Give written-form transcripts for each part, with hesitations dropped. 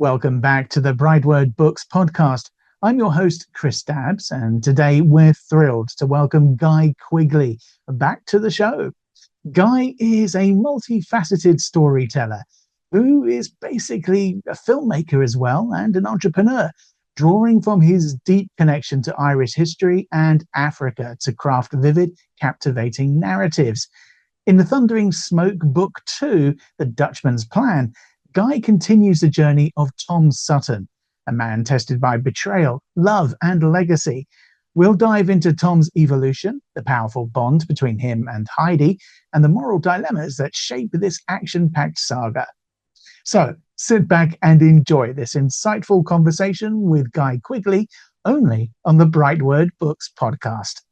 Welcome back to the BrightWord Books Podcast. I'm your host, Chris Dabbs, and today we're thrilled to welcome Guy Quigley back to the show. Guy is a multifaceted storyteller who is basically a filmmaker as well and an entrepreneur, drawing from his deep connection to Irish history and Africa to craft vivid, captivating narratives. In The Thundering Smoke Book 2, The Dutchman's Plan, Guy continues the journey of Tom Sutton, a man tested by betrayal, love, and legacy. We'll dive into Tom's evolution, the powerful bond between him and Heidi, and the moral dilemmas that shape this action-packed saga. So, sit back and enjoy this insightful conversation with Guy Quigley, only on the BrightWord Books Podcast.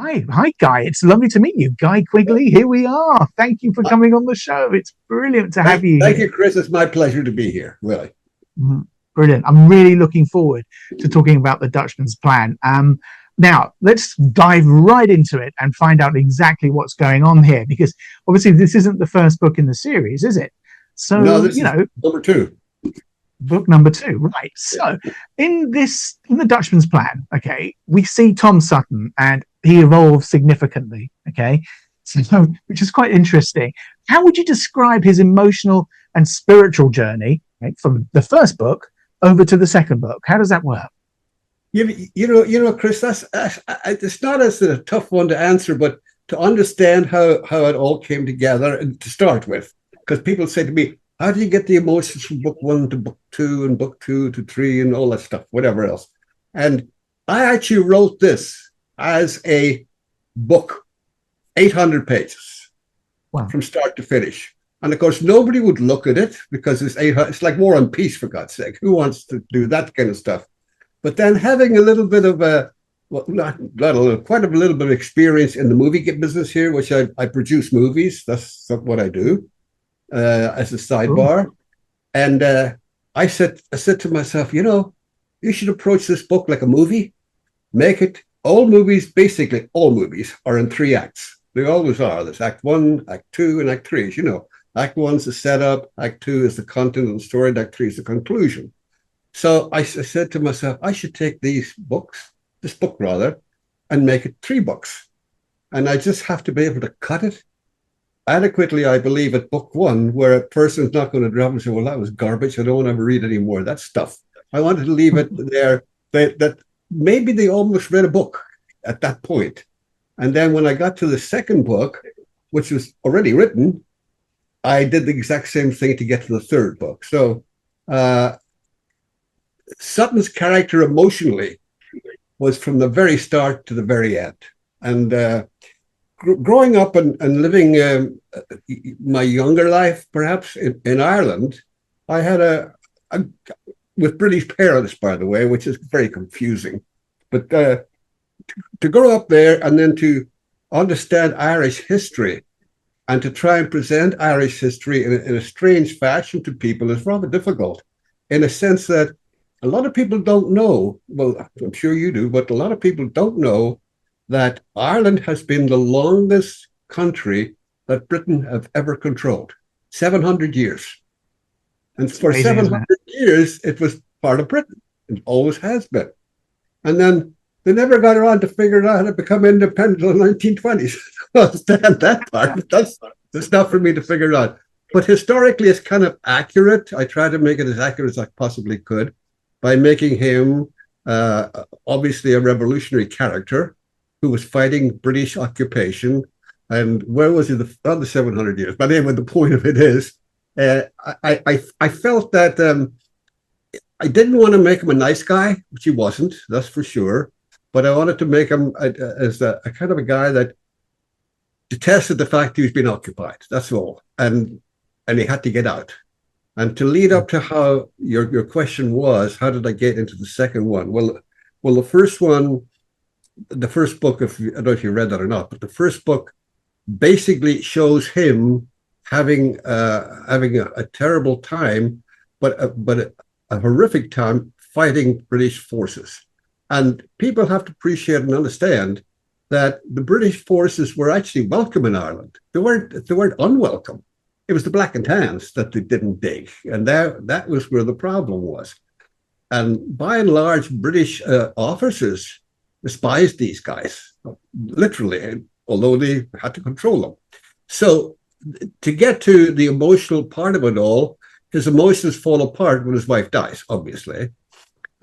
Hi, Guy. It's lovely to meet you. Guy Quigley, here we are. Thank you for coming on the show. It's brilliant to have you. Thank you, Chris. It's my pleasure to be here, really. Brilliant. I'm really looking forward to talking about the Dutchman's Plan. Now, let's dive right into it and find out exactly what's going on here, because obviously this isn't the first book in the series, is it? So, no, this is number 2. Book number 2, right. So in the Dutchman's Plan, okay, we see Tom Sutton and he evolves significantly, okay, so which is quite interesting. How would you describe his emotional and spiritual journey, right, from the first book over to the second book? How does that work? You know, Chris, that's it's not as a tough one to answer, but to understand how it all came together and to start with, because people say to me, how do you get the emotions from book 1 to book 2 and book 2 to 3 and all that stuff, whatever else? And I actually wrote this as a book, 800 pages, wow, from start to finish. And of course, nobody would look at it because it's like War and Peace, for God's sake. Who wants to do that kind of stuff? But then having a little bit of quite a little bit of experience in the movie business here, which I produce movies. That's what I do. As a sidebar. Ooh. And I said to myself, you should approach this book like a movie. Make it, basically all movies are in 3 acts. They always are. There's Act 1, Act 2, and Act 3. As you know, Act 1 is the setup, Act 2 is the content of the story, and Act 3 is the conclusion. So I said to myself, I should take this book, and make it 3 books. And I just have to be able to cut it adequately, I believe, at book 1, where a person's not going to drop and say, well, that was garbage. I don't want to ever read any more of that stuff. I wanted to leave it there that maybe they almost read a book at that point. And then when I got to the second book, which was already written, I did the exact same thing to get to the third book. So Sutton's character emotionally was from the very start to the very end. And growing up and living my younger life, perhaps in Ireland, I had with British parents, by the way, which is very confusing. But to grow up there and then to understand Irish history and to try and present Irish history in a strange fashion to people is rather difficult, in a sense that a lot of people don't know. Well, I'm sure you do, but a lot of people don't know that Ireland has been the longest country that Britain have ever controlled, 700 years. And for amazing, 700 years, it was part of Britain. It always has been. And then they never got around to figuring out how to become independent in the 1920s. I understand that part, but that's not for me to figure out. But historically, it's kind of accurate. I try to make it as accurate as I possibly could by making him obviously a revolutionary character who was fighting British occupation. And where was he? The 700 years. But anyway, the point of it is, I felt that I didn't want to make him a nice guy, which he wasn't, that's for sure. But I wanted to make him as a kind of a guy that detested the fact he was being occupied. That's all. And he had to get out. And to lead up to how your question was, how did I get into the second one? Well, the first one, the first book, I don't know if you read that or not, but the first book basically shows him having a terrible time, but a horrific time fighting British forces. And people have to appreciate and understand that the British forces were actually welcome in Ireland. They weren't unwelcome. It was the black and tans that they didn't dig. And that was where the problem was. And by and large, British officers despised these guys, literally, although they had to control them. So to get to the emotional part of it all, his emotions fall apart when his wife dies, obviously.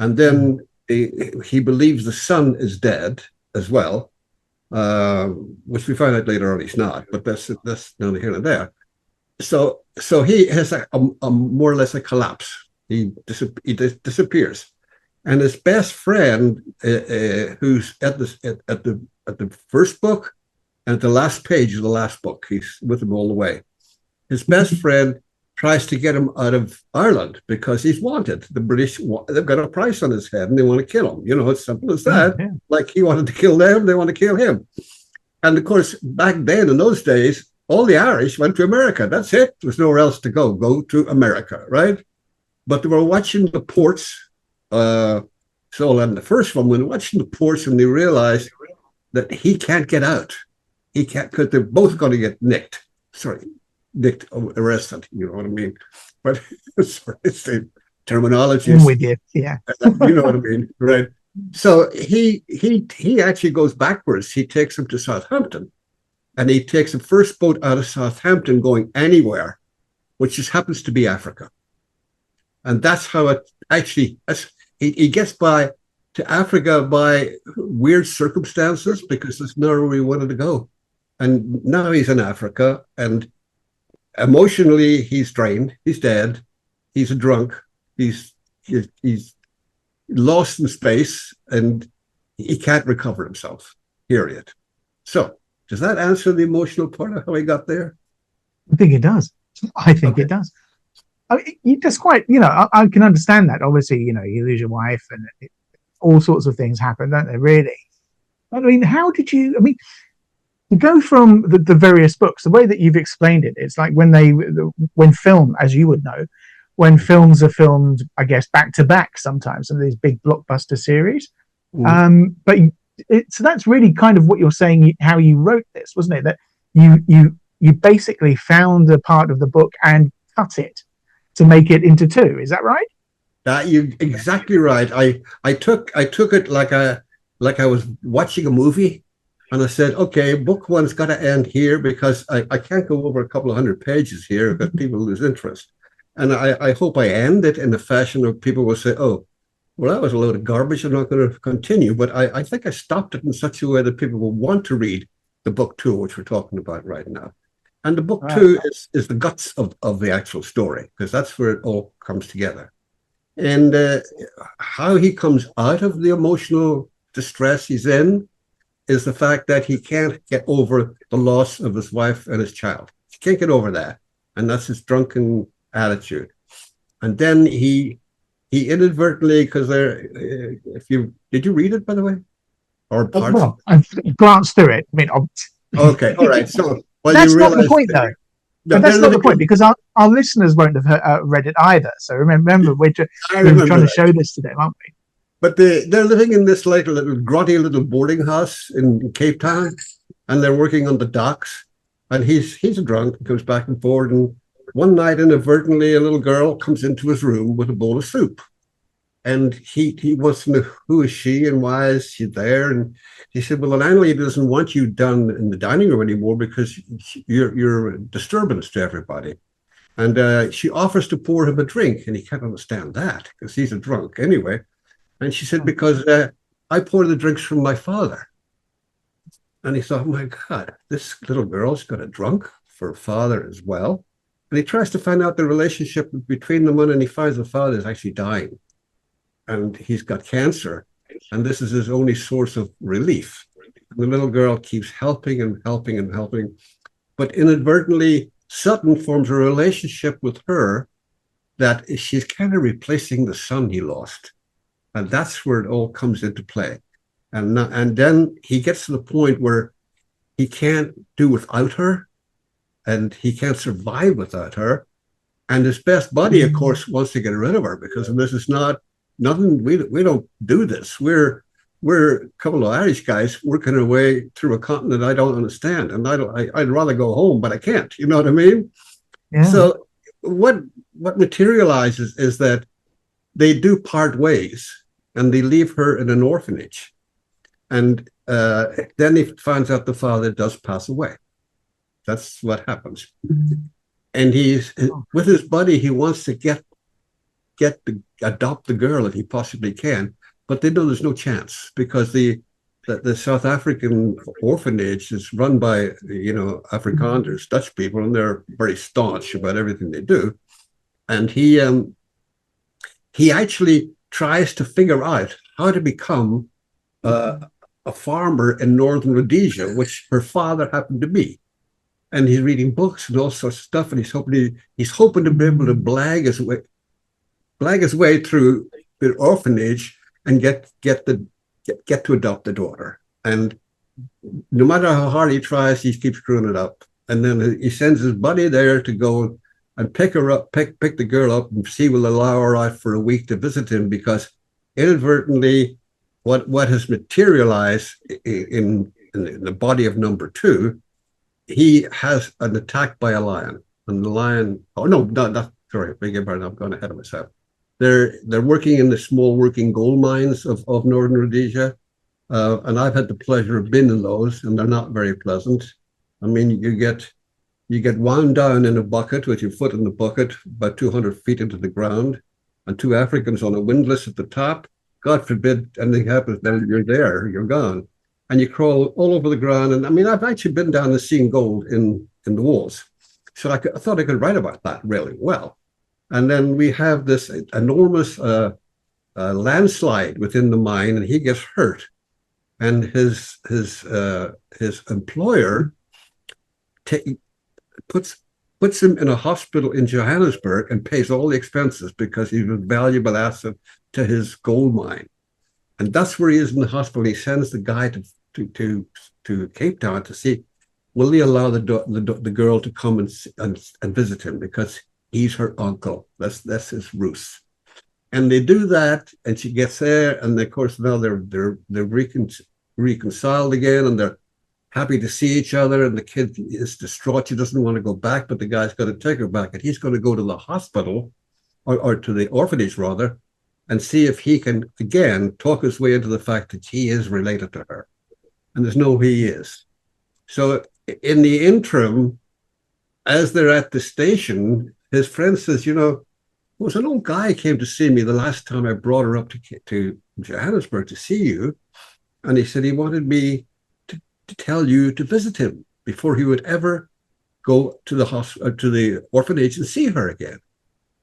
And then he believes the son is dead as well, which we find out later on he's not, but that's neither here nor there. So he has a more or less a collapse. He disappears, and his best friend, who's at the first book and at the last page of the last book, he's with him all the way. His best friend tries to get him out of Ireland because he's wanted. The British, they've got a price on his head and they want to kill him. It's simple as that. Yeah. Like he wanted to kill them, they want to kill him. And of course, back then in those days, all the Irish went to America. That's it. There's nowhere else to go. Go to America, right? But they were watching the ports. So on the first one, when watching the ports, and they realized that he can't get out. He can't, because they're both going to get nicked. Arrested. You know what I mean? But sorry, it's the terminology. I'm with you. Yeah. You know what I mean, right? So he actually goes backwards. He takes him to Southampton, and he takes the first boat out of Southampton going anywhere, which just happens to be Africa. And that's how it actually, he gets by to Africa by weird circumstances because there's nowhere he wanted to go. And now he's in Africa, and emotionally he's drained, he's dead, he's a drunk, he's lost in space, and he can't recover himself, period. So does that answer the emotional part of how he got there? I think it does. It does. I mean, you just quite, I can understand that. Obviously, you lose your wife and all sorts of things happen, don't they, really? I mean, how did you, to go from the various books, the way that you've explained it, it's like when film, as you would know, when films are filmed, I guess, back to back sometimes, some of these big blockbuster series. But so that's really kind of what you're saying, how you wrote this, wasn't it? That you basically found a part of the book and cut it to make it into two. Is that right? You're exactly right. I took it like I was watching a movie, and I said, okay, book one's got to end here because I can't go over a couple of hundred pages here because people lose interest. And I hope I end it in the fashion of people will say, oh, well, that was a load of garbage. I'm not going to continue. But I think I stopped it in such a way that people will want to read the book two, which we're talking about right now. And the book two is the guts of the actual story, because that's where it all comes together. And how he comes out of the emotional distress he's in is the fact that he can't get over the loss of his wife and his child. He can't get over that. And that's his drunken attitude. And then he inadvertently, because did you read it, by the way? Or parts? Well, I've glanced through it. Okay, all right. So that's not the point, though. No, that's not the point, because our listeners won't have read it either. So remember, we're trying to show this to them, aren't we? But they're living in this little grotty little boarding house in Cape Town, and they're working on the docks. And he's a drunk, comes back and forth. And one night, inadvertently, a little girl comes into his room with a bowl of soup. And he wants to know, who is she and why is she there? And he said, well, the landlady doesn't want you down in the dining room anymore because you're a disturbance to everybody. And she offers to pour him a drink, and he can't understand that because he's a drunk anyway. And she said, because I pour the drinks from my father. And he thought, oh my God, this little girl's got a drunk for a father as well. And he tries to find out the relationship between them, and he finds the father is actually dying. And he's got cancer, and this is his only source of relief. The little girl keeps helping and helping and helping, but inadvertently, Sutton forms a relationship with her that she's kind of replacing the son he lost, and that's where it all comes into play. And then he gets to the point where he can't do without her, and he can't survive without her. And his best buddy, of course, wants to get rid of her because this is not. Nothing. We don't do this. We're a couple of Irish guys working our way through a continent I don't understand, and I'd rather go home, but I can't. You know what I mean? Yeah. So what materializes is that they do part ways, and they leave her in an orphanage. And then he finds out the father does pass away. That's what happens. And he's with his buddy. He wants to adopt the girl if he possibly can, but they know there's no chance because the South African orphanage is run by Afrikaners, Dutch people, and they're very staunch about everything they do. And he actually tries to figure out how to become a farmer in northern Rhodesia, which her father happened to be. And he's reading books and all sorts of stuff, and he's hoping to be able to blag his way through the orphanage and get to adopt the daughter. And no matter how hard he tries, he keeps screwing it up. And then he sends his buddy there to go and pick the girl up, and see will allow her out for a week to visit him, because inadvertently what has materialized in the body of number two, he has an attack by a lion. And the lion, sorry, beg your pardon, I'm going ahead of myself. They're working in the small working gold mines of northern Rhodesia, and I've had the pleasure of being in those, and they're not very pleasant. I mean, you get wound down in a bucket with your foot in the bucket about 200 feet into the ground, and two Africans on a windlass at the top. God forbid anything happens, then you're there, you're gone. And you crawl all over the ground. And I mean, I've actually been down and seen gold in the walls. So I thought I could write about that really well. And then we have this enormous landslide within the mine, and he gets hurt. And his employer puts him in a hospital in Johannesburg and pays all the expenses because he's a valuable asset to his gold mine. And that's where he is in the hospital. He sends the guy to Cape Town to see, will he allow the girl to come and visit him, because he's her uncle. That's his ruse. And they do that, and she gets there, and of course now they're reconciled again, and they're happy to see each other. And the kid is distraught; she doesn't want to go back, but the guy's going to take her back, and he's going to go to the hospital, or to the orphanage rather, and see if he can again talk his way into the fact that he is related to her, and there's no he is. So in the interim, as they're at the station, his friend says, there was an old guy came to see me the last time I brought her up to Johannesburg to see you. And he said he wanted me to tell you to visit him before he would ever go to the orphanage and see her again.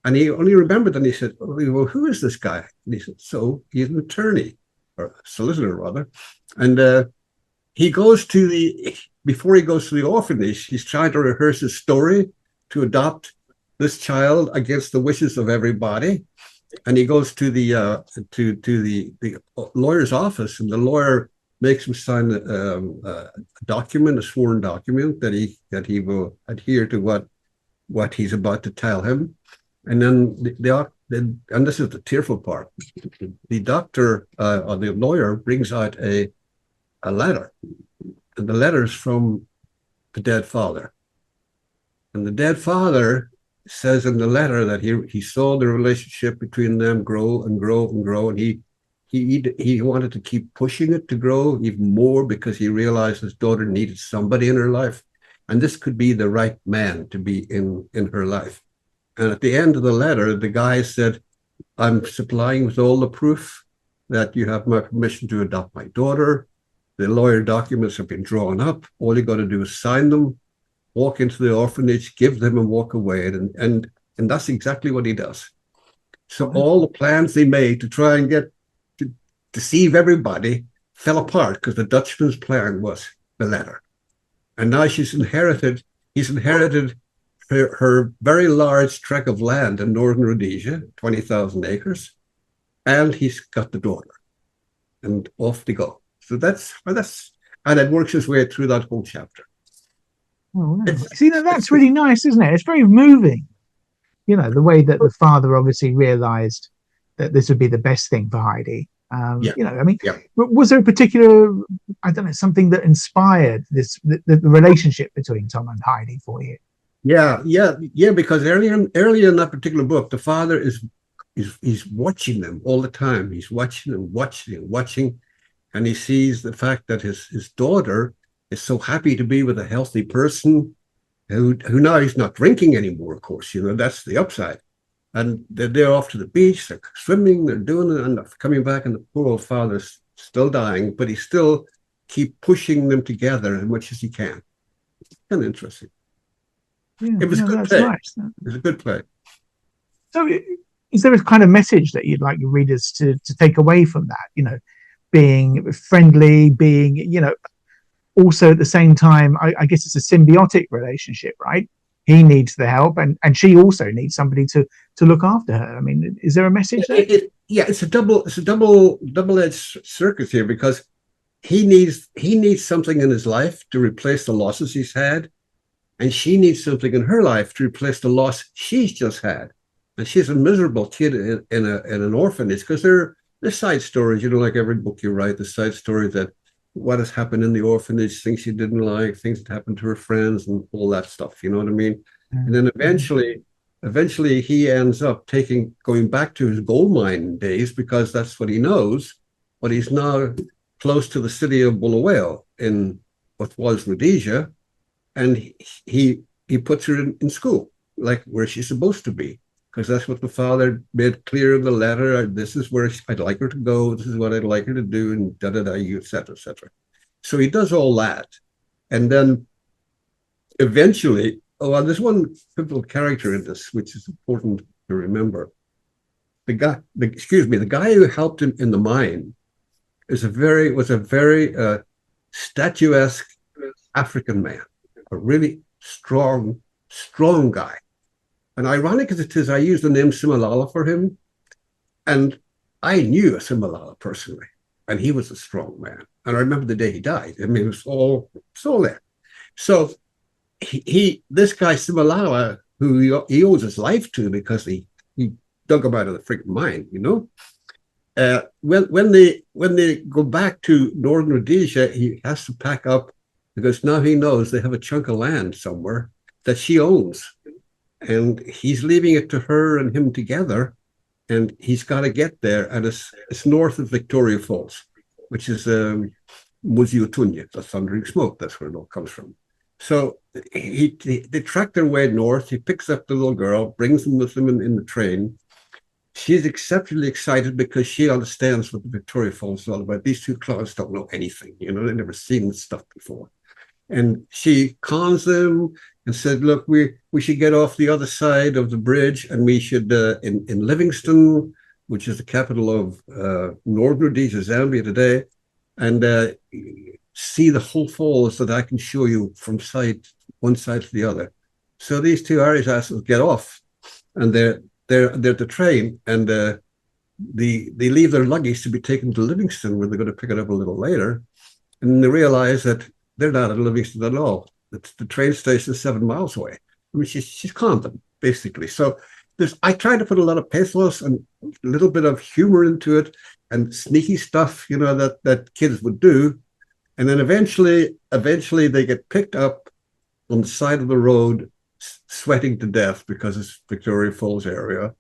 And he only remembered, and he said, well, who is this guy? And he said, so he's an attorney, or a solicitor rather. And before he goes to the orphanage, he's trying to rehearse his story to adopt this child against the wishes of everybody. And he goes to the lawyer's office, and the lawyer makes him sign a document, a sworn document that he will adhere to what he's about to tell him. And then and this is the tearful part. The doctor or the lawyer brings out a letter, and the letter is from the dead father. And the dead father says in the letter that he saw the relationship between them grow and grow and grow, and he wanted to keep pushing it to grow even more because he realized his daughter needed somebody in her life, and this could be the right man to be in her life. And at the end of the letter, the guy said, I'm supplying with all the proof that you have my permission to adopt my daughter. The lawyer documents have been drawn up. All you got to do is sign them, walk into the orphanage, give them, and walk away. And that's exactly what he does. So all the plans they made to try and get to deceive everybody fell apart because the Dutchman's plan was the letter. And now he's inherited her very large tract of land in northern Rhodesia, 20,000 acres, and he's got the daughter. And off they go. So and it works its way through that whole chapter. Oh, wow. See, that's really nice, isn't it? It's very moving. The way that the father obviously realized that this would be the best thing for Heidi. Was there a particular, I don't know, something that inspired the relationship between Tom and Heidi for you? Yeah. Because earlier in that particular book, the father is he's watching them all the time. He's watching and watching and watching, and he sees the fact that his daughter is so happy to be with a healthy person who now he's not drinking anymore. Of course, that's the upside. And they're off to the beach, they're swimming, they're doing it, and they're coming back, and the poor old father's still dying, but he still keep pushing them together as much as he can. Kind of interesting. Yeah, It was a good that's play. nice. It was a good play. So, is there a kind of message that you'd like your readers to take away from that? Being friendly, being, also at the same time, I guess it's a symbiotic relationship, right? He needs the help, and she also needs somebody to look after her. I mean, is there a message there? It's a double-edged circus here, because he needs something in his life to replace the losses he's had, and she needs something in her life to replace the loss she's just had. And she's a miserable kid in an orphanage, because they're side stories, like every book you write, the side story that what has happened in the orphanage, things she didn't like, things that happened to her friends, and all that stuff. You know what I mean? Mm-hmm. And then eventually he ends up going back to his gold mine days, because that's what he knows. But he's now close to the city of Bulawayo in what was Rhodesia, and he puts her in school, like where she's supposed to be, because that's what the father made clear in the letter. This is where I'd like her to go. This is what I'd like her to do, and et cetera, et cetera. So he does all that. And then eventually, there's one pivotal character in this, which is important to remember. The guy who helped him in the mine was a very statuesque African man, a really strong guy. And ironic as it is, I used the name Simalala for him. And I knew Simalala personally, and he was a strong man. And I remember the day he died. I mean, it was all there. So this guy Simalala, who he owes his life to, because he dug him out of the freaking mine, when they go back to northern Rhodesia, he has to pack up, because now he knows they have a chunk of land somewhere that she owns. And he's leaving it to her and him together, and he's got to get there. And it's north of Victoria Falls, which is Muziutunya, the thundering smoke. That's where it all comes from. So they track their way north. He picks up the little girl, brings them with him in the train. She's exceptionally excited, because she understands what the Victoria Falls is all about. These two clowns don't know anything. They've never seen this stuff before. And she cons them and said, look, we should get off the other side of the bridge, and we should, in Livingstone, which is the capital of Northern Rhodesia, Zambia today, and see the whole falls that I can show you from one side to the other. So these two Irish asses get off, and they're at the train, and they leave their luggage to be taken to Livingstone, where they're going to pick it up a little later. And they realize that they're not at Livingston at all. The train station is 7 miles away. I mean, she's conned them, basically. So I try to put a lot of pathos and a little bit of humor into it, and sneaky stuff, that kids would do. And then eventually they get picked up on the side of the road, sweating to death, because it's Victoria Falls area,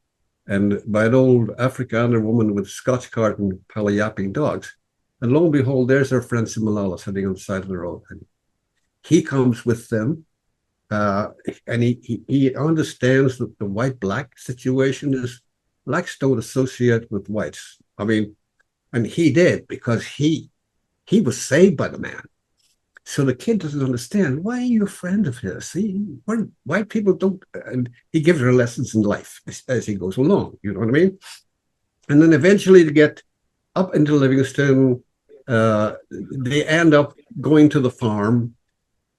and by an old Afrikaner woman with a Scotch cart and pile of yapping dogs. And lo and behold, there's our friend Simalala sitting on the side of the road. And he comes with them, and he understands that the white-black situation is blacks don't associate with whites. I mean, and he did, because he was saved by the man. So the kid doesn't understand, why are you a friend of his? White people don't, and he gives her lessons in life as he goes along, you know what I mean? And then eventually to get up into Livingstone, they end up going to the farm.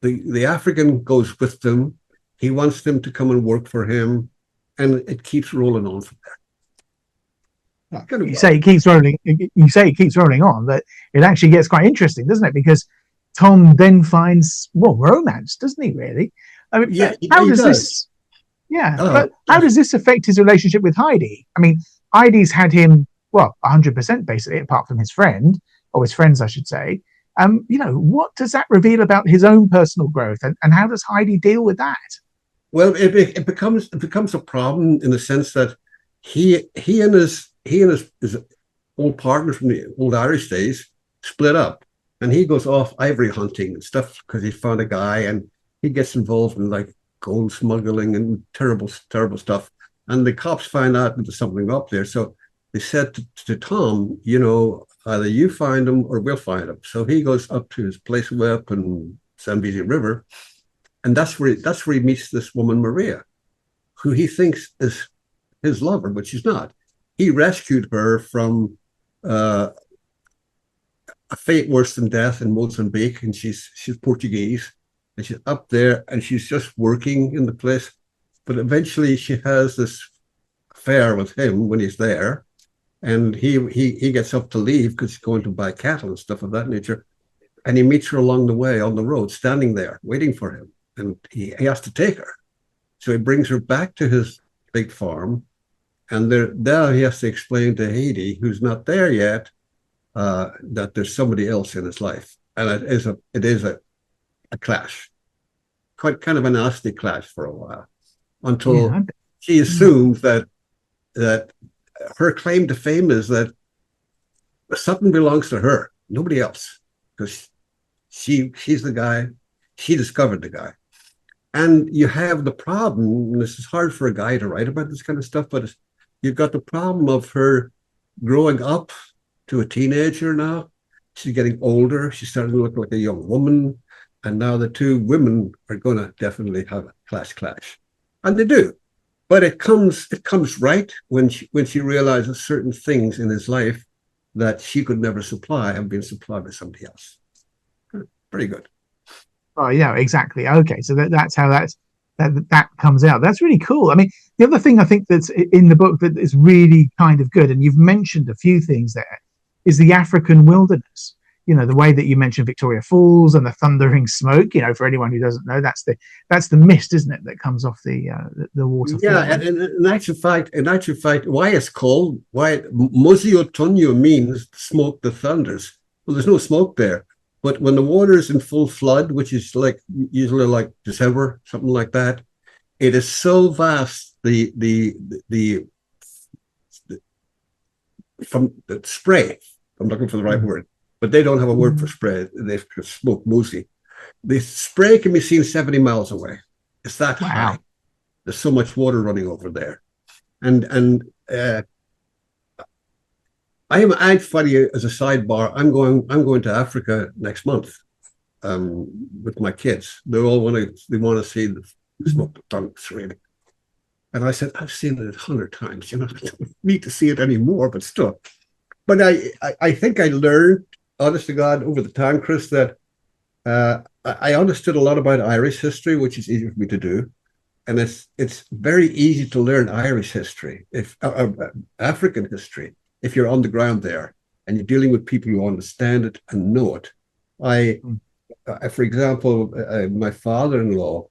The African goes with them. He wants them to come and work for him, and it keeps rolling on from there. You say it keeps rolling on, but it actually gets quite interesting, doesn't it? Because Tom then finds romance, doesn't he? Really? I mean, how does this? Yeah, but how does this affect his relationship with Heidi? I mean, Heidi's had him 100% basically, apart from his friend, or his friends, I should say. What does that reveal about his own personal growth, and how does Heidi deal with that? Well, it becomes a problem in the sense that his old partner from the old Irish days split up, and he goes off ivory hunting and stuff because he found a guy, and he gets involved in like gold smuggling and terrible stuff. And the cops find out that there's something up there, so they said to Tom, either you find him or we'll find him. So he goes up to his place way up in Zambezi River, and that's where he meets this woman Maria, who he thinks is his lover, but she's not. He rescued her from a fate worse than death in Mozambique, and she's Portuguese, and she's up there, and she's just working in the place. But eventually, she has this affair with him when he's there, and he gets up to leave because he's going to buy cattle and stuff of that nature, and he meets her along the way on the road, standing there waiting for him, and he has to take her. So he brings her back to his big farm, and there he has to explain to Haiti, who's not there yet, that there's somebody else in his life, and it is a clash, quite kind of a nasty clash for a while, until she assumes that her claim to fame is that something belongs to her, nobody else, because she's the guy, she discovered the guy. And you have the problem, and this is hard for a guy to write about this kind of stuff, but you've got the problem of her growing up to a teenager now. She's getting older. She's starting to look like a young woman. And now the two women are going to definitely have a clash. And they do. But it comes right when she realizes certain things in his life that she could never supply have been supplied by somebody else. Pretty good. Oh yeah, exactly. Okay, so that's how that comes out. That's really cool. I mean, the other thing I think that's in the book that is really kind of good, and you've mentioned a few things there, is the African wilderness. The way that you mentioned Victoria Falls and the thundering smoke. For anyone who doesn't know, that's the mist, isn't it, that comes off the waterfall? Yeah, and in actual fact, why it's called Mosi Otoño means smoke that thunders. Well, there's no smoke there. But when the water is in full flood, which is usually like December, something like that, it is so vast. The from the spray. I'm looking for the right word, but they don't have a word for spray. They smoke moosey. The spray can be seen 70 miles away. It's that high. There's so much water running over there, and I funny as a sidebar. I'm going to Africa next month with my kids. They want to see the smoke tongues really. And I said, I've seen it 100 times. I don't need to see it anymore, but still. But I think I learned, honest to God, over the time, Chris, that I understood a lot about Irish history, which is easy for me to do. And it's very easy to learn Irish history, African history, if you're on the ground there and you're dealing with people who understand it and know it. For example, my father-in-law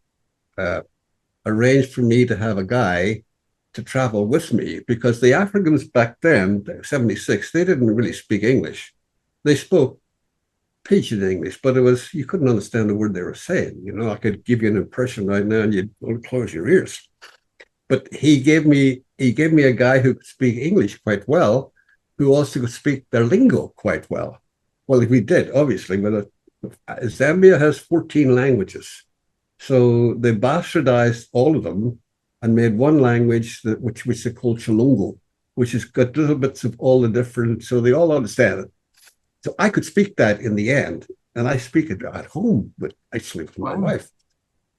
arranged for me to have a guy to travel with me, because the Africans back then, 76, they didn't really speak English. They spoke pidgin English, but you couldn't understand the word they were saying. I could give you an impression right now and you'd close your ears. But he gave me a guy who could speak English quite well, who also could speak their lingo quite well. Well, we did, obviously, but Zambia has 14 languages. So they bastardized all of them and made one language which they call Chilungu, which has got little bits of all the different, so they all understand it. So I could speak that in the end, and I speak it at home, but actually with my wife,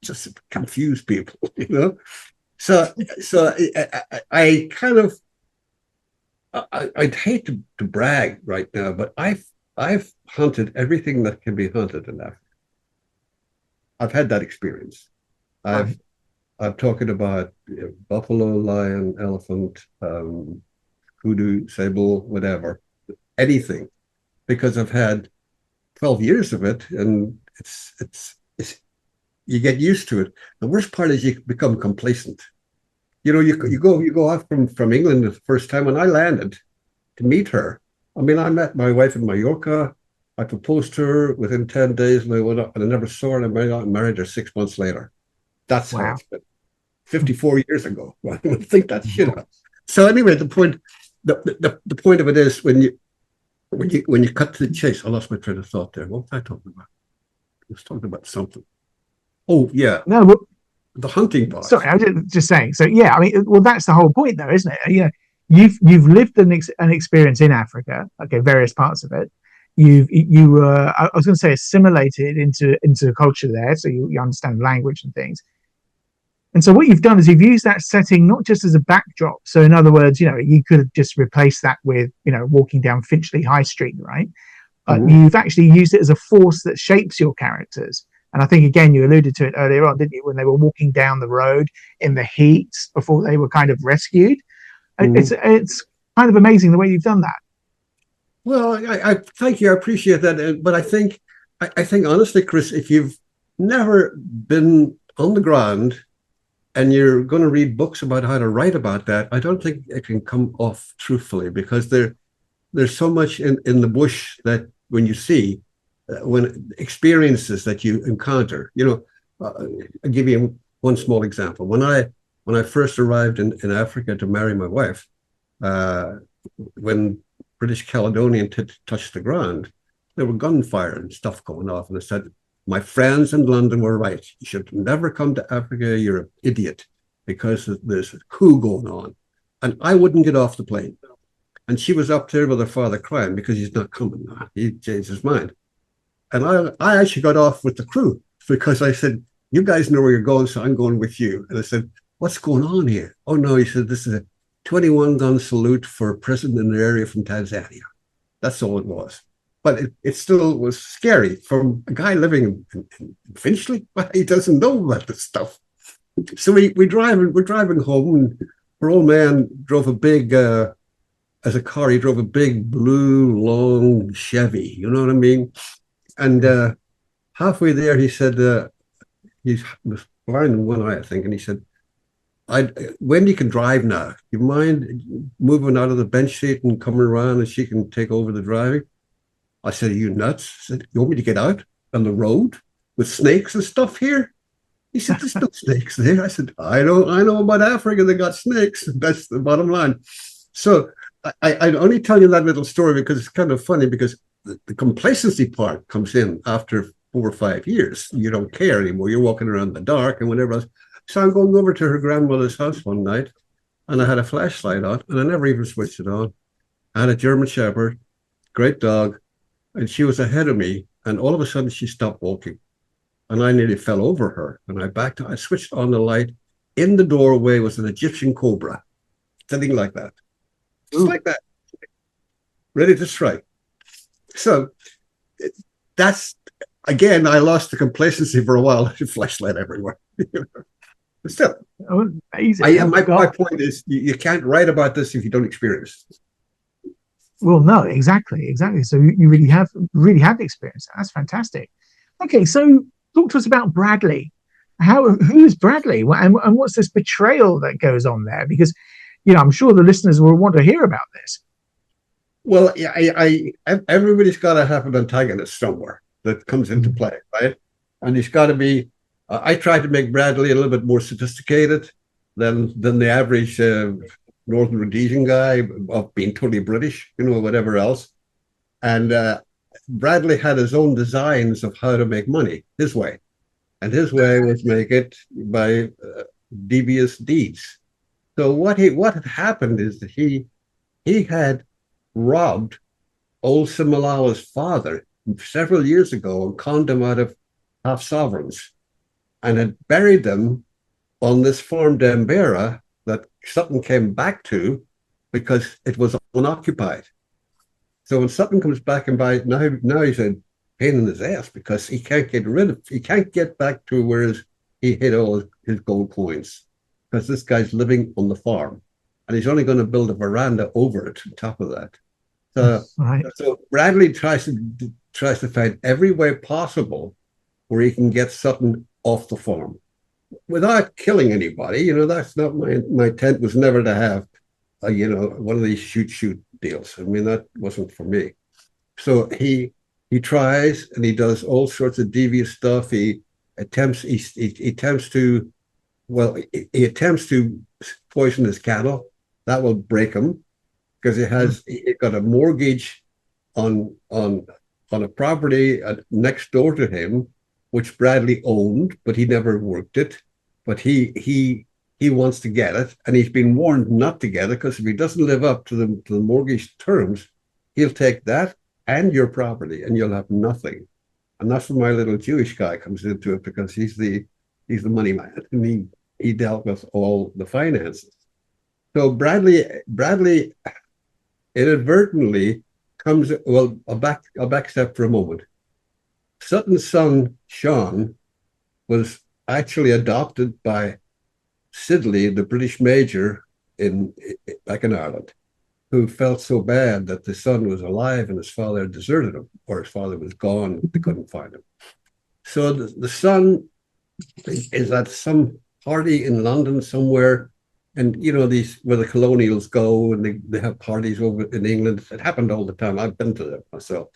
just to confuse people, So I kind of, I'd hate to brag right now, but I've hunted everything that can be hunted in Africa. I've had that experience. I'm talking about buffalo, lion, elephant, kudu, sable, whatever, anything, because I've had 12 years of it, and it's you get used to it. The worst part is you become complacent. You go off from England the first time when I landed to meet her. I mean, I met my wife in Mallorca. I proposed to her within 10 days, and I went up and I never saw her, and I married her 6 months later. That's how it's been. 54 years ago. I don't think that shit up. So anyway, the point of it is when you cut to the chase. I lost my train of thought there. What was I talking about? I was talking about something. Oh yeah, No, well, the hunting part. sorry, I was just saying. So yeah, I mean, well, that's the whole point, though, isn't it? You've lived an experience in Africa, okay, various parts of it. I was going to say assimilated into culture there, so you understand language and things. And so what you've done is you've used that setting not just as a backdrop. So in other words, you could have just replaced that with walking down Finchley High Street, right? But you've actually used it as a force that shapes your characters. And I think, again, you alluded to it earlier on, didn't you, when they were walking down the road in the heat before they were kind of rescued. It's kind of amazing the way you've done that. Well, I thank you. I appreciate that. But I think honestly, Chris, if you've never been on the ground and you're going to read books about how to write about that, I don't think it can come off truthfully, because there's so much in the bush that when you see, when experiences that you encounter, I'll give you one small example. When I first arrived in Africa to marry my wife, when British Caledonian touched the ground, there were gunfire and stuff going off. And I said, my friends in London were right. You should never come to Africa. You're an idiot, because there's a coup going on. And I wouldn't get off the plane. And she was up there with her father crying because he's not coming now. He changed his mind. And I actually got off with the crew because I said, you guys know where you're going, so I'm going with you. And I said, what's going on here? Oh, no, he said, this is a 21-gun salute for a president in the area from Tanzania. That's all it was. But it still was scary from a guy living in Finchley. He doesn't know about this stuff. So we're driving home, and our old man drove a big, as a car, he drove a big blue, long Chevy. You know what I mean? And halfway there, he said, he was blind in one eye, I think, and he said, Wendy can drive now. You mind moving out of the bench seat and coming around, and she can take over the driving? I said, are you nuts? I said, you want me to get out on the road with snakes and stuff here? He said, there's no snakes there. I said, I know about Africa. They got snakes. That's the bottom line. So I only tell you that little story because it's kind of funny, because the complacency part comes in after 4 or 5 years. You don't care anymore. You're walking around in the dark and whatever else. So I'm going over to her grandmother's house one night, and I had a flashlight on, and I never even switched it on. I had a German Shepherd, great dog, and she was ahead of me, and all of a sudden she stopped walking, and I nearly fell over her, and I switched on the light. In the doorway was an Egyptian cobra, sitting like that, just like that, ready to strike. So that's, again, I lost the complacency for a while. Flashlight everywhere. But still, my point is, you can't write about this if you don't experience it. Well, no, exactly. So you really have the experience. That's fantastic. Okay, so talk to us about Bradley. Who's Bradley, and what's this betrayal that goes on there? Because I'm sure the listeners will want to hear about this. Well, everybody's got to have an antagonist somewhere that comes into play, right? And he's got to be. I tried to make Bradley a little bit more sophisticated than the average Northern Rhodesian guy, of being totally British, whatever else. And Bradley had his own designs of how to make money his way. And his way was make it by devious deeds. So what had happened is that he had robbed old Simalala's father several years ago and conned him out of half sovereigns, and had buried them on this farm Dambera that Sutton came back to because it was unoccupied. So when Sutton comes back and buys, now he's a pain in his ass because he can't get back to where he hid all his gold coins, because this guy's living on the farm, and he's only going to build a veranda over it on top of that. So Bradley tries to find every way possible where he can get Sutton off the farm without killing anybody. That's not my intent. Was never to have one of these shoot deals. I mean, that wasn't for me. So he tries, and he does all sorts of devious stuff. He attempts to well, he attempts to poison his cattle. That will break him because he got a mortgage on a property next door to him, which Bradley owned, but he never worked it. But he wants to get it, and he's been warned not to get it because if he doesn't live up to the mortgage terms, he'll take that and your property, and you'll have nothing. And that's where my little Jewish guy comes into it because he's the money man, and he dealt with all the finances. So Bradley inadvertently comes. Well, I'll backstep for a moment. Sutton's son Sean was actually adopted by Sidley, the British major back in Ireland, who felt so bad that the son was alive and his father had deserted him, or his father was gone. They couldn't find him. So the son is at some party in London somewhere, and these where the colonials go and they have parties over in England. It happened all the time. I've been to them myself,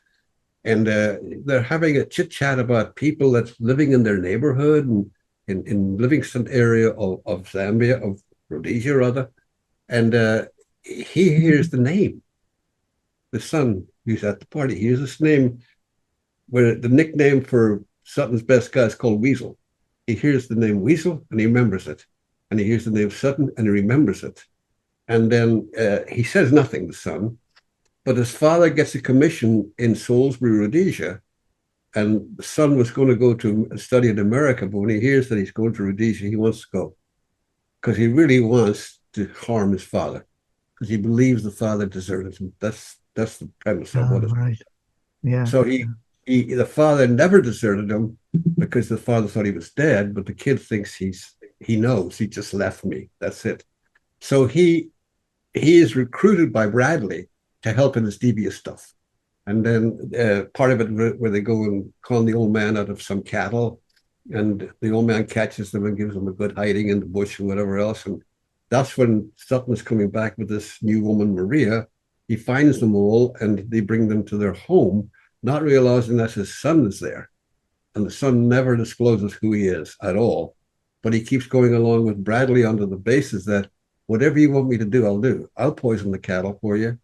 and they're having a chit chat about people that's living in their neighborhood and in Livingston area of Zambia, of Rhodesia rather, and he hears the name. The son who's at the party hears this name, where the nickname for Sutton's best guy is called Weasel. He hears the name Weasel and he remembers it. And he hears the name Sutton and he remembers it. And then he says nothing, the son, but his father gets a commission in Salisbury, Rhodesia, and the son was going to go to study in America, but when he hears that he's going to Rhodesia, he wants to go because he really wants to harm his father because he believes the father deserted him. That's the premise of what it's right. Yeah. So the father never deserted him because the father thought he was dead, but the kid thinks he knows he just left me. That's it. So he is recruited by Bradley to help in his devious stuff. And then part of it where they go and con the old man out of some cattle, and the old man catches them and gives them a good hiding in the bush and whatever else. And that's when Sutton's coming back with this new woman, Maria. He finds them all and they bring them to their home, not realizing that his son is there. And the son never discloses who he is at all. But he keeps going along with Bradley under the basis that whatever you want me to do, I'll do. I'll poison the cattle for you.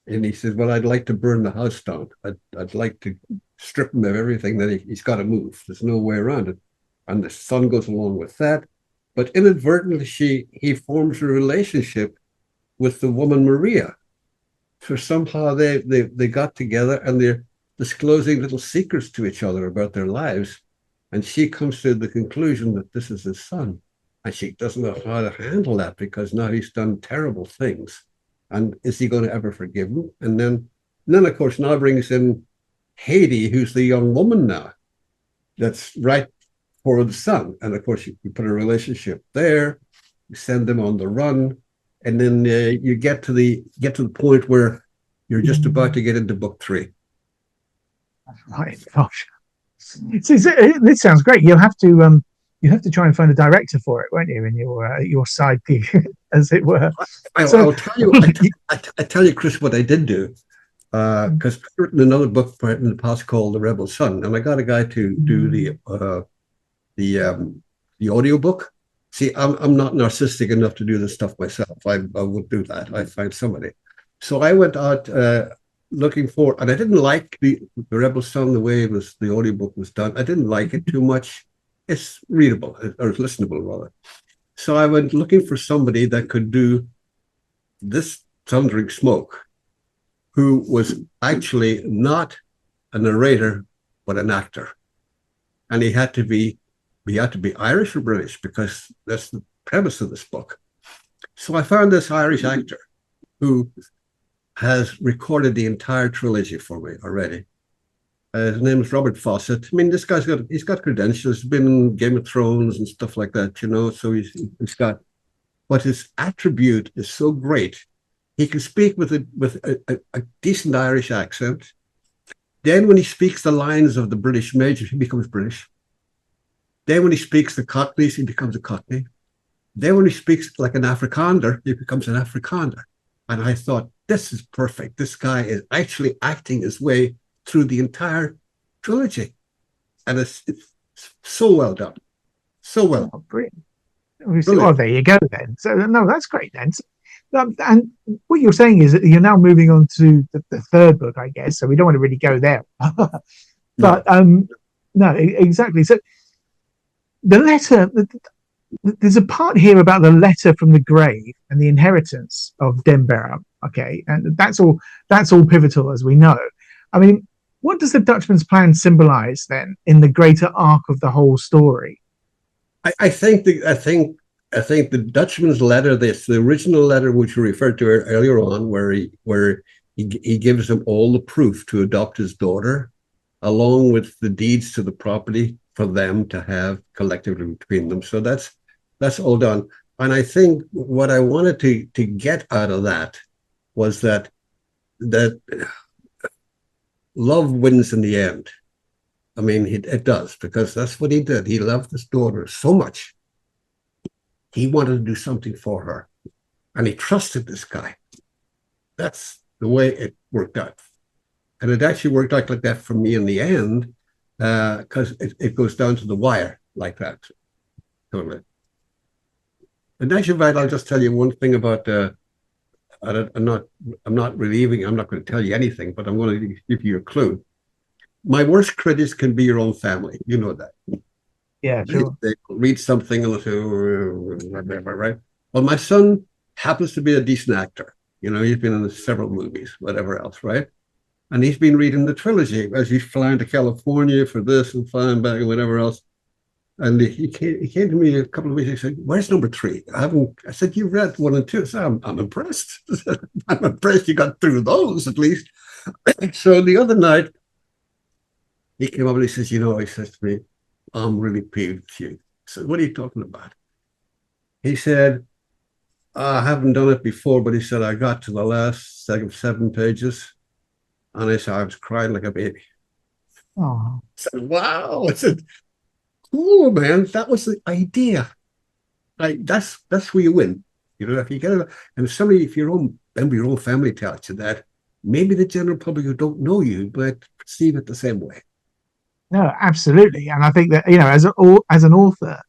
And he says, well, I'd like to burn the house down. I'd like to strip him of everything that he's got to move. There's no way around it. And the son goes along with that. But inadvertently, he forms a relationship with the woman Maria. So somehow they got together and they're disclosing little secrets to each other about their lives. And she comes to the conclusion that this is his son. And she doesn't know how to handle that because now he's done terrible things. And is he going to ever forgive him? And then of course, now brings in Haiti, who's the young woman now. That's right for the son. And of course, you put a relationship there, you send them on the run. And then you get to the point where you're just about to get into book 3. Right. Gosh. This sounds great. You'll have to try and find a director for it, won't you? In your side gig, as it were. I'll tell you. I tell you, Chris, what I did do, because I've written another book in the past called The Rebel Son, and I got a guy to do the audiobook. See, I'm not narcissistic enough to do this stuff myself. I would do that. I'd find somebody. So I went out looking for, and I didn't like the Rebel Son the way the audiobook was done. I didn't like it too much. It's readable or listenable rather. So I went looking for somebody that could do this Thundering Smoke, who was actually not a narrator but an actor, and he had to be Irish or British because that's the premise of this book. So I found this Irish actor who has recorded the entire trilogy for me already. His name is Robert Fawcett. I mean, this guy's got credentials. He's been in Game of Thrones and stuff like that, So he's got, but his attribute is so great. He can speak with a decent Irish accent. Then when he speaks the lines of the British major, he becomes British. Then when he speaks the Cockneys, he becomes a Cockney. Then when he speaks like an Afrikaner, he becomes an Afrikaner. And I thought, this is perfect. This guy is actually acting his way through the entire trilogy. And it's so well done. So well. Oh, brilliant. We see, oh, there you go then. So no, that's great then. So, and what you're saying is that you're now moving on to the third book, I guess. So we don't want to really go there. But no, exactly. So the letter, there's a part here about the letter from the grave and the inheritance of Denbera. Okay, and that's all pivotal, as we know. I mean, what does the Dutchman's plan symbolize then in the greater arc of the whole story? I think the Dutchman's letter, the original letter which we referred to earlier on, where he gives him all the proof to adopt his daughter, along with the deeds to the property for them to have collectively between them. So that's all done. And I think what I wanted to get out of that was that love wins in the end. I mean, it does, because that's what he did. He loved his daughter so much. He wanted to do something for her, and he trusted this guy. That's the way it worked out. And it actually worked out like that for me in the end, because it goes down to the wire like that. Totally. And actually, I'll just tell you one thing about, I'm not relieving, I'm not going to tell you anything, but I'm going to give you a clue. My worst critics can be your own family. You know that. Yeah, sure. They read something and they say, right? Well, my son happens to be a decent actor. You know, he's been in several movies, whatever else, right? And he's been reading the trilogy as he's flying to California for this and flying back and whatever else. And he came to me a couple of weeks. He said, "Where's number 3? I said, "You read 1 and 2." I said, I'm impressed. I'm impressed you got through those at least. So the other night, he came up and he says, he says to me, "I'm really peeved with you." I said, "What are you talking about?" He said, "I haven't done it before," but he said, "I got to the last 7 pages. And I said, I was crying like a baby." Oh. I said, "Wow." I said, "Cool, man. That was the idea." That's where you win. If you get it, and if your own family tells you that, maybe the general public who don't know you but perceive it the same way. No, absolutely. And I think that, as an author,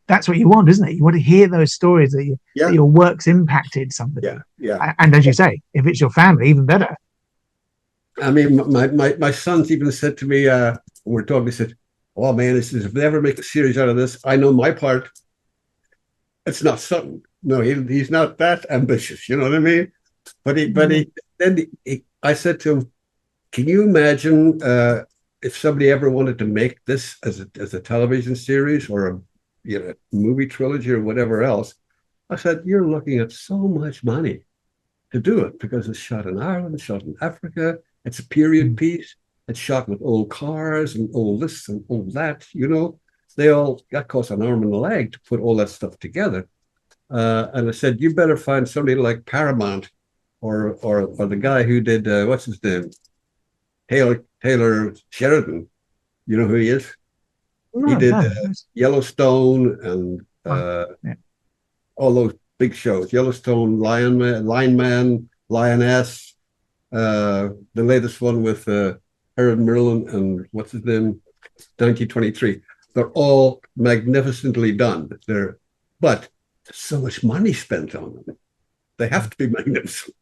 that's what you want, isn't it? You want to hear those stories that your work's impacted somebody. Yeah. And as you say, if it's your family, even better. I mean, my son's even said to me, when we're talking, he said, "Oh man," he says, "if they ever make a series out of this, I know my part." It's not something. No, he's not that ambitious. You know what I mean? I said to him, "Can you imagine if somebody ever wanted to make this as a television series or a movie trilogy or whatever else?" I said, "You're looking at so much money to do it, because it's shot in Ireland, shot in Africa. It's a period piece. It's shot with old cars and old this and old that. That costs an arm and a leg to put all that stuff together." And I said, "You better find somebody like Paramount or the guy who did what's his name, Taylor Sheridan. You know who he is? No, he did no. Yellowstone and all those big shows. Yellowstone, Lineman, Lioness. The latest one with Harold Merlin and what's his name, 1923. They're all magnificently done. But there's so much money spent on them. They have to be magnificent.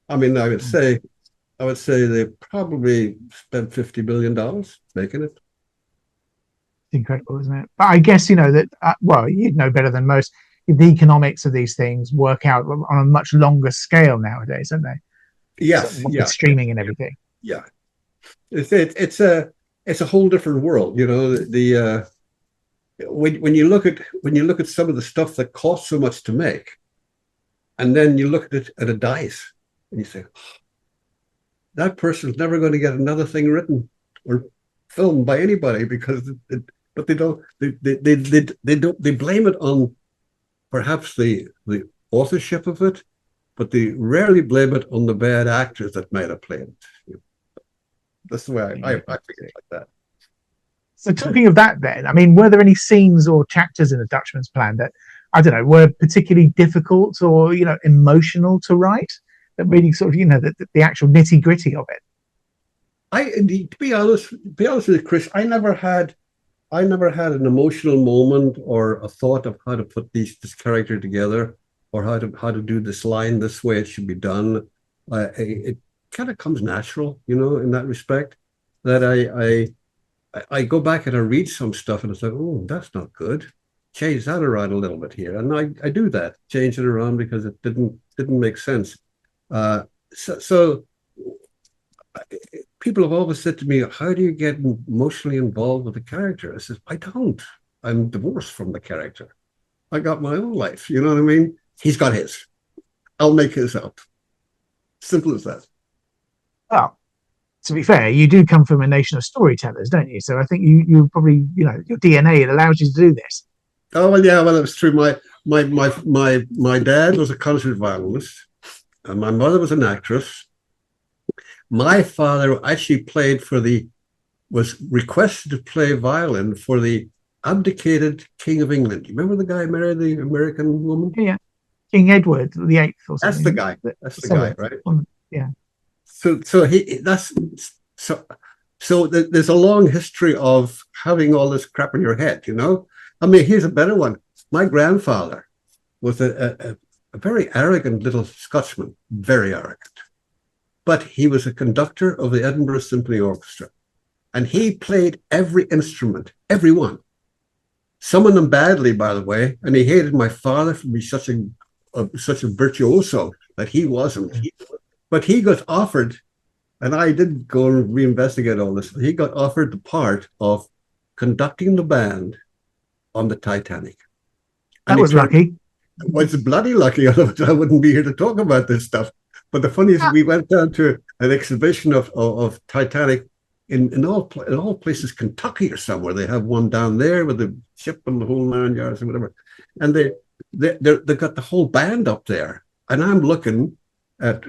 I mean, I would say they probably spent $50 billion making it. Incredible, isn't it? But I guess that you'd know better than most. The economics of these things work out on a much longer scale nowadays, don't they? Yes, with streaming and everything. Yeah, it's a whole different world. When you look at some of the stuff that costs so much to make, and then you look at it at a dice, and you say, that person's never going to get another thing written or filmed by anybody, because but they don't. They blame it on perhaps the authorship of it, but they rarely blame it on the bad actors that might have played it. That's the way I think it like that. So talking of that then, I mean, were there any scenes or chapters in The Dutchman's Plan that, I don't know, were particularly difficult or, emotional to write, that really sort of, the actual nitty gritty of it? To be honest with you, Chris, I never had I never had an emotional moment or a thought of how to put this character together, or how to do this line this way it should be done. It kind of comes natural, in that respect. That I go back and I read some stuff and it's like, oh, that's not good. Change that around a little bit here, and I do that, change it around because it didn't make sense. So people have always said to me, how do you get emotionally involved with the character? I said, I don't. I'm divorced from the character. I got my own life. You know what I mean? He's got his. I'll make his up. Simple as that. Well, to be fair, you do come from a nation of storytellers, don't you? So I think you probably, your DNA, it allows you to do this. Oh, well, yeah, well, it was true. My dad was a concert violinist, and my mother was an actress. My father actually was requested to play violin for the abdicated King of England. You remember the guy who married the American woman? Yeah, King Edward the Eighth or something. That's the guy. That's the guy, right? Yeah. So there's a long history of having all this crap in your head, I mean, here's a better one. My grandfather was a very arrogant little Scotsman, very arrogant. But he was a conductor of the Edinburgh Symphony Orchestra. And he played every instrument, every one. Some of them badly, by the way. And he hated my father for being such a virtuoso that he wasn't. But he got offered, and I didn't go and reinvestigate all this. He got offered the part of conducting the band on the Titanic. That was lucky. Well, it's bloody lucky, otherwise I wouldn't be here to talk about this stuff. But the funny is, we went down to an exhibition of Titanic in all places, Kentucky or somewhere. They have one down there with the ship and the whole 9 yards or whatever. And they got the whole band up there. And I'm looking at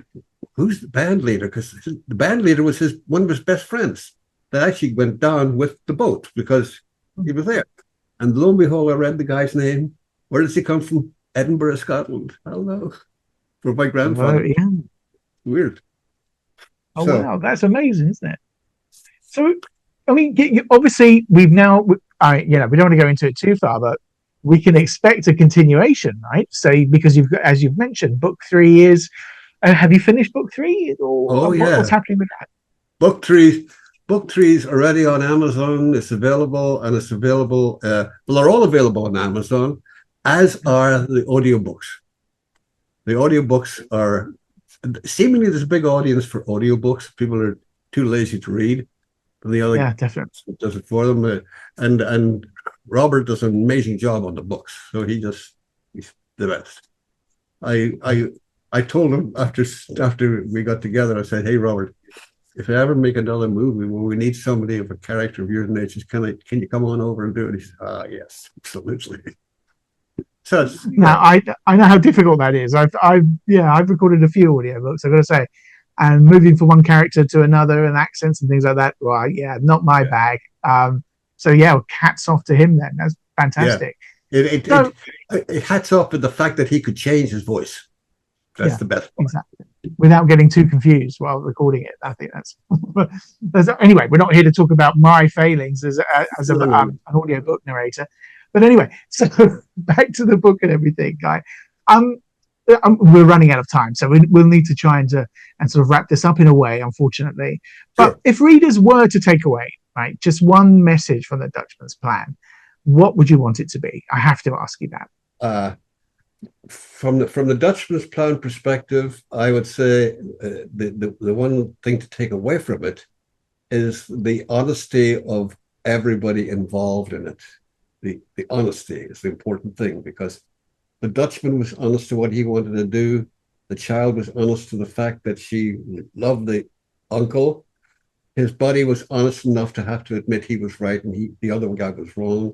who's the band leader, because the band leader was one of his best friends that actually went down with the boat because he was there. And lo and behold, I read the guy's name. Where does he come from? Edinburgh, Scotland. I don't know. For my grandfather. Well, yeah. Weird. Oh, wow. That's amazing, isn't it? So, I mean, obviously, we don't want to go into it too far, but we can expect a continuation, right? So, because as you've mentioned, book 3 is. Have you finished book 3? What's happening with that? Book 3 is already on Amazon. It's available, and it's available. They're all available on Amazon, as are the audiobooks. The audiobooks are seemingly there's a big audience for audiobooks. People are too lazy to read. And the other definitely does it for them. And Robert does an amazing job on the books. So he's the best. I told him after we got together, I said, hey, Robert, if I ever make another movie where we need somebody of a character of yours nature, can you come on over and do it? He said, yes, absolutely. So now I know how difficult that is. I've recorded a few audiobooks, I've got to say, and moving from one character to another and accents and things like that. Well, not my bag. So hats off to him then. That's fantastic. Yeah. It hats off to the fact that he could change his voice. That's the best part. Exactly. Without getting too confused while recording it. I think that's anyway, we're not here to talk about my failings as an audiobook narrator. But anyway, so back to the book and everything, Guy. We're running out of time, so we'll need to try and sort of wrap this up in a way, unfortunately. But if readers were to take away, right, just one message from the Dutchman's plan, what would you want it to be? I have to ask you that. From the Dutchman's plan perspective, I would say the one thing to take away from it is the honesty of everybody involved in it. The honesty is the important thing, because the Dutchman was honest to what he wanted to do. The child was honest to the fact that she loved the uncle. His buddy was honest enough to have to admit he was right and the other guy was wrong.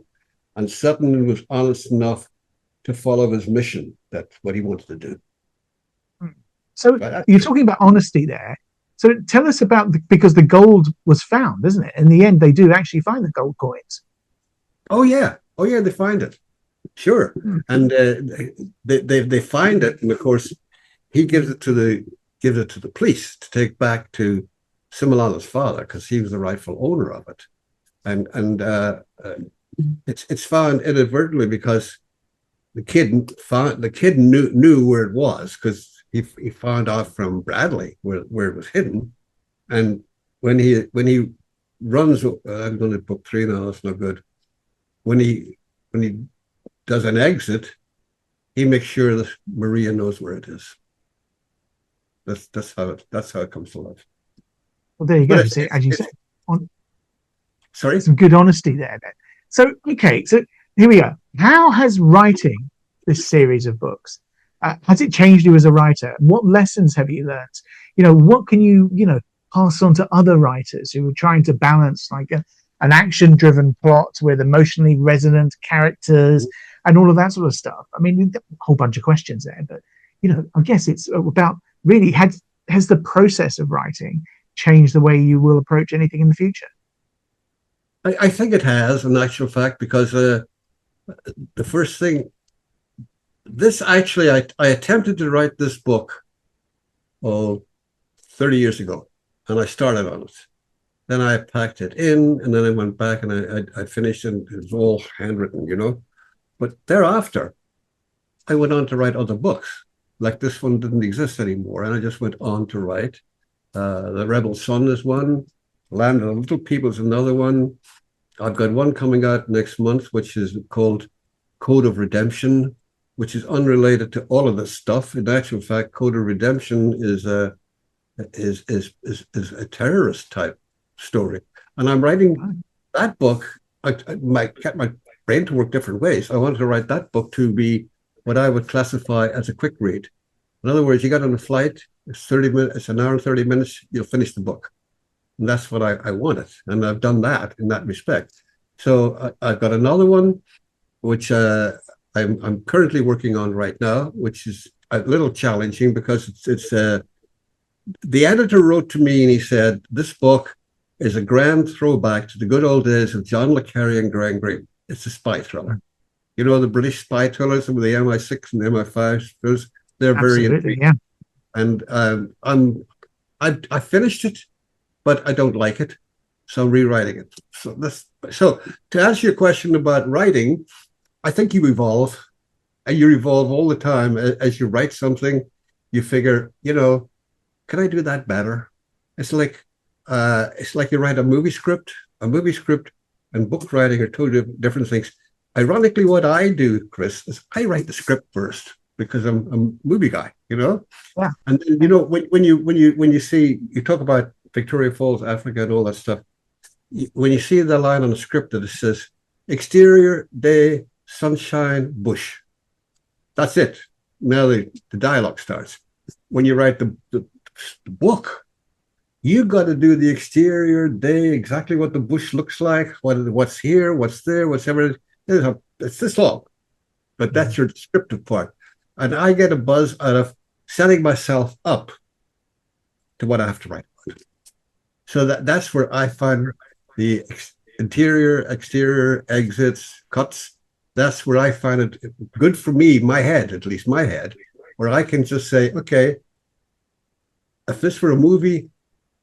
And Sutton was honest enough to follow his mission, that's what he wanted to do. So you're talking about honesty there. So tell us about, because the gold was found, isn't it? In the end, they do actually find the gold coins. Oh yeah, they find it. Sure. And they find it, and of course, he gives it to the police to take back to Similana's father, because he was the rightful owner of it. And it's found inadvertently because the kid knew where it was because he found out from Bradley where it was hidden, and when he runs, I'm going to book three now. That's not good. When he does an exit, he makes sure that Maria knows where it is. That's how it comes to life. Well, there you But go. See, as you said, sorry. some good honesty there. Then. So, okay, so here we go. How has writing this series of books has it changed you as a writer? What lessons have you learned? What can you pass on to other writers who are trying to balance like an action-driven plot with emotionally resonant characters and all of that sort of stuff? I mean, a whole bunch of questions there, but I guess it's about really has the process of writing changed the way you will approach anything in the future? I think it has, in actual fact, because the first thing, this actually, I attempted to write this book, 30 years ago, and I started on it. Then I packed it in, and then I went back and I finished, and it was all handwritten, But thereafter, I went on to write other books. Like this one didn't exist anymore, and I just went on to write. The Rebel Sun is one. Land of the Little People is another one. I've got one coming out next month, which is called Code of Redemption, which is unrelated to all of this stuff. In actual fact, Code of Redemption is a terrorist type story, and I'm writing that book. I might get my brain to work different ways. I wanted to write that book to be what I would classify as a quick read. In other words, you get on a flight, it's 30 minutes, it's an hour and 30 minutes, you'll finish the book. And that's what I wanted. And I've done that in that respect. So I've got another one, which I'm currently working on right now, which is a little challenging because it's the editor wrote to me and he said, this book is a grand throwback to the good old days of John le Carré and Graham Greene. It's a spy thriller. The British spy thrillers with the MI6 and the MI5, they're very intriguing. Yeah. And I finished it, but I don't like it, so I'm rewriting it. So to answer your question about writing, I think you evolve, and you evolve all the time as you write something. You figure, can I do that better? It's like you write a movie script. A movie script and book writing are totally different things. Ironically, what I do, Chris, is I write the script first because I'm a movie guy, Yeah. And then, when you see, you talk about Victoria Falls, Africa, and all that stuff, when you see the line on the script that it says, exterior, day, sunshine, bush. That's it. Now the dialogue starts. When you write the book, you got to do the exterior, day, exactly what the bush looks like, what's here, what's there, what's everything. It's this long, but that's your descriptive part. And I get a buzz out of setting myself up to what I have to write about. So that's where I find the interior, exterior, exits, cuts. That's where I find it good for me, at least my head, where I can just say, okay, if this were a movie,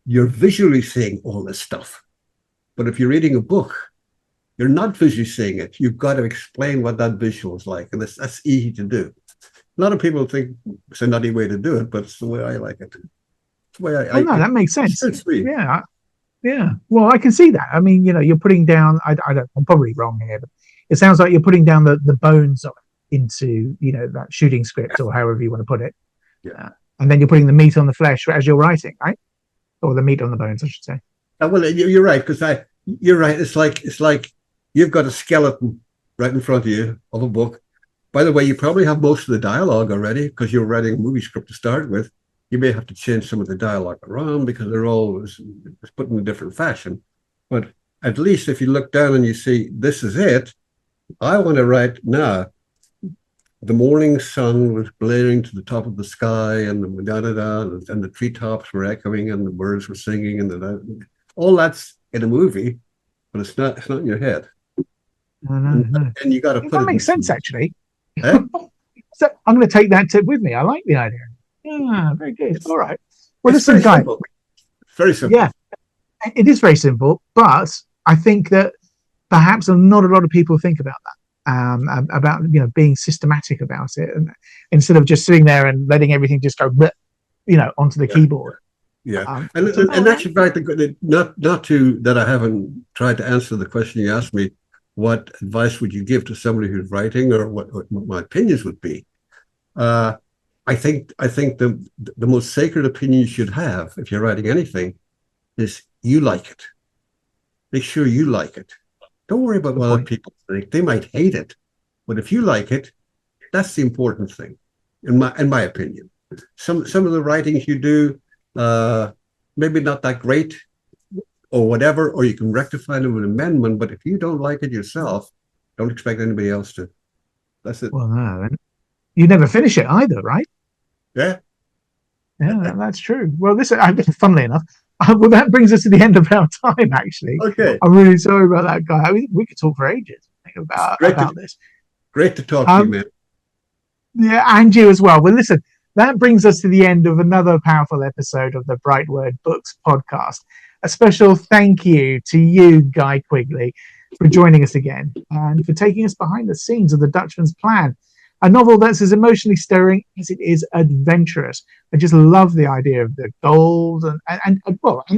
you're visually seeing all this stuff. But if you're reading a book, you're not visually seeing it. You've got to explain what that visual is like. And that's easy to do. A lot of people think it's a nutty way to do it, but it's the way I like it. It's the way that makes sense. Yeah. Yeah. Well, I can see that. I mean, you're putting down, I'm probably wrong here, but it sounds like you're putting down the bones of it into, that shooting script or however you want to put it. Yeah. And then you're putting the meat on the flesh as you're writing, right? Or the meat on the bones, I should say. Well, you're right, because you're right. It's like you've got a skeleton right in front of you of a book. By the way, you probably have most of the dialogue already because you're writing a movie script to start with. You may have to change some of the dialogue around because they're all put in a different fashion. But at least if you look down and you see, this is it, I want to write now. The morning sun was blaring to the top of the sky, and the treetops were echoing, and the birds were singing, and all that's in a movie, but it's not in your head. No. And you got to put that it. Makes sense, actually. Eh? So I'm going to take that tip with me. I like the idea. Yeah, very good. All right. Well, listen, Guy. Simple. Very simple. Yeah, it is very simple, but I think that perhaps not a lot of people think about that, about being systematic about it, and instead of just sitting there and letting everything just go, onto the keyboard. Yeah, and that's right. Not to that I haven't tried to answer the question you asked me. What advice would you give to somebody who's writing, or what my opinions would be? I think the most sacred opinion you should have if you're writing anything is you like it. Make sure you like it. Don't worry about what other people think. They might hate it, but if you like it, that's the important thing, in my opinion. Some of the writings you do, maybe not that great, or whatever, or you can rectify them with an amendment. But if you don't like it yourself, don't expect anybody else to. That's it. Well, no, you never finish it either, right? Yeah. Yeah, that's true. Well, funnily enough, well, that brings us to the end of our time, actually. Okay. I'm really sorry about that, Guy. I mean, we could talk for ages about this. Great to talk to you, man. Yeah, and you as well. Well, listen, that brings us to the end of another powerful episode of the BrightWord Books Podcast. A special thank you to you, Guy Quigley, for joining us again and for taking us behind the scenes of The Dutchman's Plan, a novel that's as emotionally stirring as it is adventurous. I just love the idea of the gold and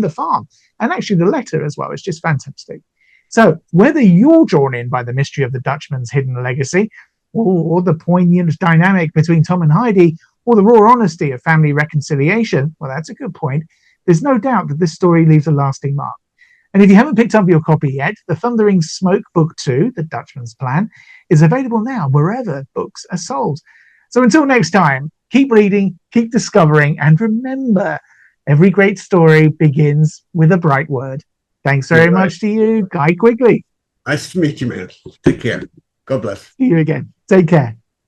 the farm, and actually the letter as well. It's just fantastic. So whether you're drawn in by the mystery of the Dutchman's hidden legacy, or the poignant dynamic between Tom and Heidi, or the raw honesty of family reconciliation, well, that's a good point. There's no doubt that this story leaves a lasting mark. And if you haven't picked up your copy yet, The Thundering Smoke Book 2, The Dutchman's Plan, is available now wherever books are sold. So until next time, keep reading, keep discovering, and remember, every great story begins with a bright word. Thanks very much to you, Guy Quigley. Nice to meet you, man. Take care. God bless. See you again. Take care.